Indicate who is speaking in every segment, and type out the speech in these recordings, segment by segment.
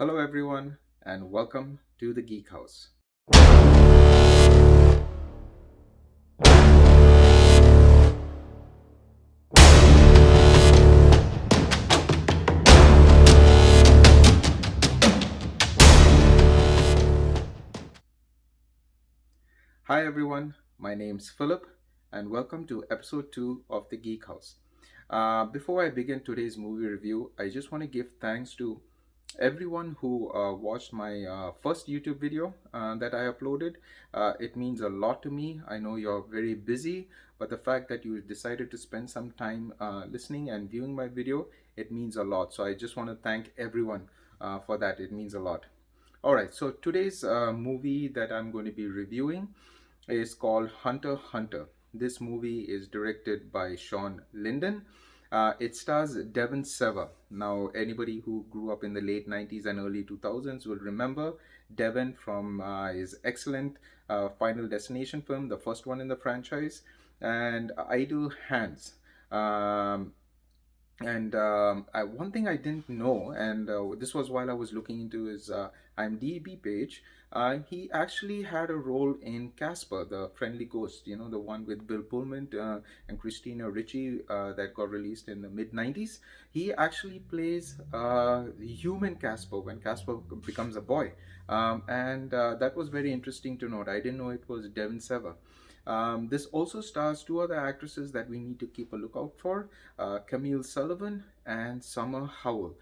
Speaker 1: Hello, everyone, and welcome to the Geek House. Hi, everyone. My name's Philip, and welcome to episode 2 of the Geek House. Before I begin today's movie review, I just want to give thanks to everyone who watched my first YouTube video that I uploaded. It means a lot to me. I know you're very busy, but the fact that you decided to spend some time listening and viewing my video, it means a lot. So I just want to thank everyone for that. It means a lot. All right, so today's movie that I'm going to be reviewing is called Hunter x Hunter. This movie is directed by Sean Linden. It stars Devon Sawa. Now, anybody who grew up in the late 90s and early 2000s will remember Devon from his excellent Final Destination film, the first one in the franchise, and Idle Hands. Um, one thing I didn't know, and this was while I was looking into his IMDb page, he actually had a role in Casper, the Friendly Ghost, the one with Bill Pullman and Christina Ricci that got released in the mid 90s. He actually plays the human Casper when Casper becomes a boy. And That was very interesting to note. I didn't know it was Devon Sawa. This also stars two other actresses that we need to keep a lookout for, Camille Sullivan and Summer Howell.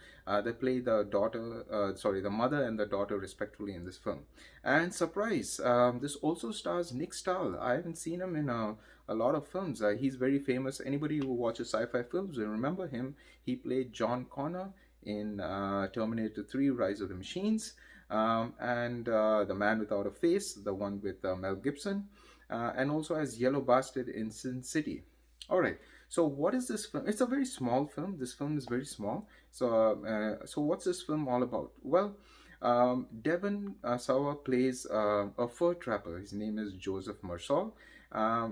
Speaker 1: They play the mother and the daughter respectively in this film. And surprise, this also stars Nick Stahl. I haven't seen him in a lot of films. He's very famous. Anybody who watches sci-fi films will remember him. He played John Connor in Terminator 3: Rise of the Machines, and The Man Without a Face, the one with Mel Gibson, and also as Yellow Bastard in Sin City. All right. So what is this film? It's a very small film. This film is very small. So what's this film all about? Well, Devon Sawa plays a fur trapper. His name is Joseph Mersol.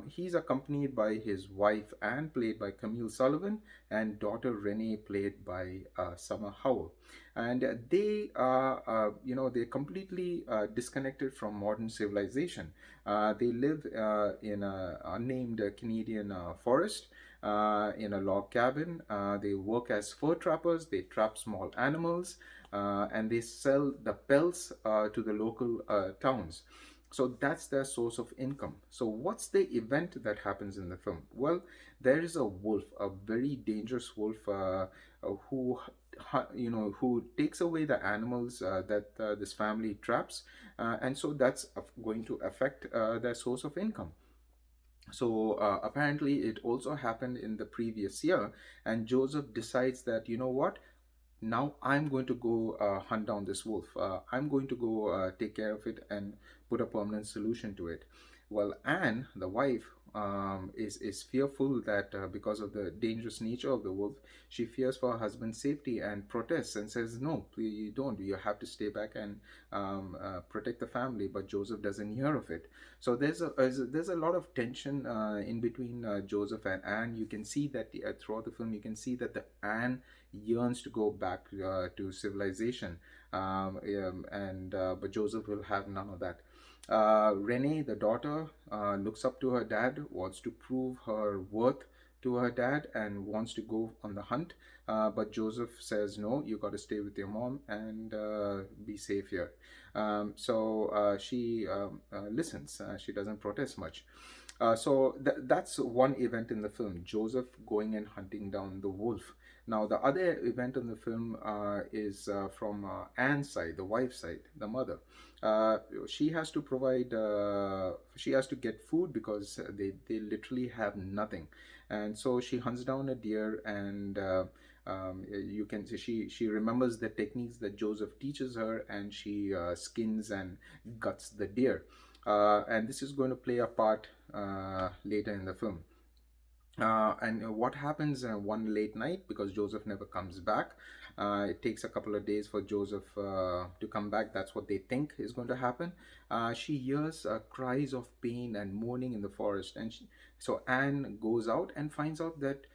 Speaker 1: He's accompanied by his wife Anne, played by Camille Sullivan, and daughter Renee, played by Summer Howell. And they're completely disconnected from modern civilization. They live in an unnamed Canadian forest in a log cabin. They work as fur trappers. They trap small animals and they sell the pelts to the local towns. So that's their source of income. So what's the event that happens in the film? Well, there is a wolf, a very dangerous wolf who who takes away the animals that this family traps, and so that's going to affect their source of income. So apparently, it also happened in the previous year, and Joseph decides that, you know what, now I'm going to go hunt down this wolf. I'm going to go take care of it and put a permanent solution to it. Well, Anne, the wife, is fearful that because of the dangerous nature of the wolf, she fears for her husband's safety and protests and says, "No, please, you don't. You have to stay back and protect the family." But Joseph doesn't hear of it. So there's a lot of tension in between Joseph and Anne. You can see that throughout the film, you can see that the Anne yearns to go back to civilization, and but Joseph will have none of that. Renee, the daughter, looks up to her dad, wants to prove her worth to her dad, and wants to go on the hunt. But Joseph says, "No, you got to stay with your mom and be safe here." She listens. She doesn't protest much. That's one event in the film, Joseph going and hunting down the wolf. Now, the other event in the film is from Anne's side, the wife's side, the mother. She has to she has to get food because they literally have nothing. And so she hunts down a deer, and you can see she remembers the techniques that Joseph teaches her, and she skins and guts the deer. And this is going to play a part later in the film. And what happens one late night, because Joseph never comes back? It takes a couple of days for Joseph to come back. That's what they think is going to happen. She hears cries of pain and mourning in the forest, and so Anne goes out and finds out that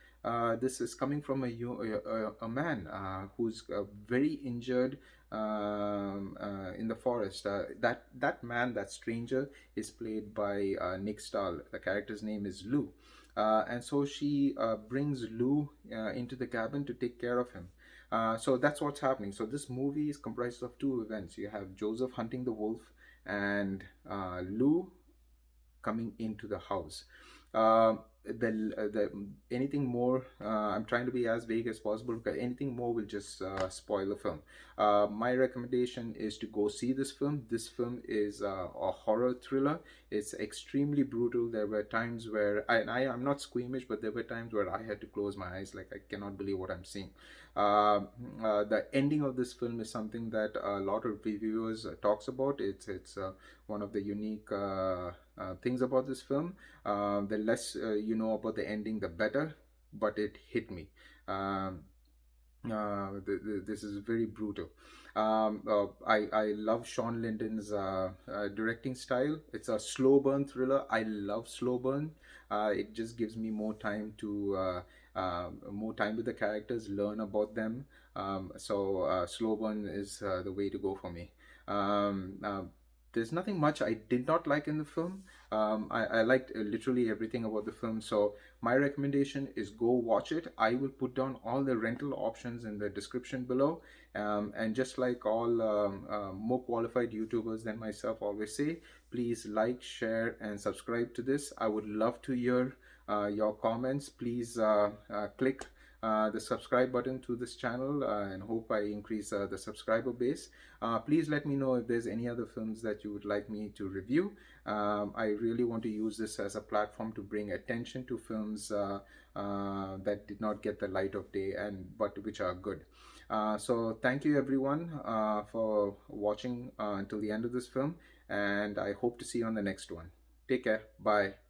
Speaker 1: this is coming from a man who's very injured. in the forest. That man, that stranger, is played by Nick Stahl. The character's name is Lou, and so she brings Lou into the cabin to take care of him. So that's what's happening. So this movie is comprised of two events. You have Joseph hunting the wolf, and Lou coming into the house. The anything more, I'm trying to be as vague as possible because anything more will just spoil the film. My recommendation is to go see this film. This film is a horror thriller. It's extremely brutal. There were times where I'm not squeamish, but there were times where I had to close my eyes, like I cannot believe what I'm seeing. The ending of this film is something that a lot of reviewers talks about. It's one of the unique things about this film. The less you know about the ending, the better. But it hit me. Um, this is very brutal. I love Sean Linden's directing style. It's a slow burn thriller. I love slow burn. It just gives me more time with the characters, learn about them. So slow burn is the way to go for me. Um, uh, there's nothing much I did not like in the film. I liked literally everything about the film. So my recommendation is go watch it. I will put down all the rental options in the description below. And just like all more qualified YouTubers than myself always say, please like, share, and subscribe to this. I would love to hear your comments. Please click the subscribe button to this channel and hope I increase the subscriber base. Please let me know if there's any other films that you would like me to review. I really want to use this as a platform to bring attention to films that did not get the light of day and but which are good. So thank you everyone for watching until the end of this film, and I hope to see you on the next one. Take care. Bye.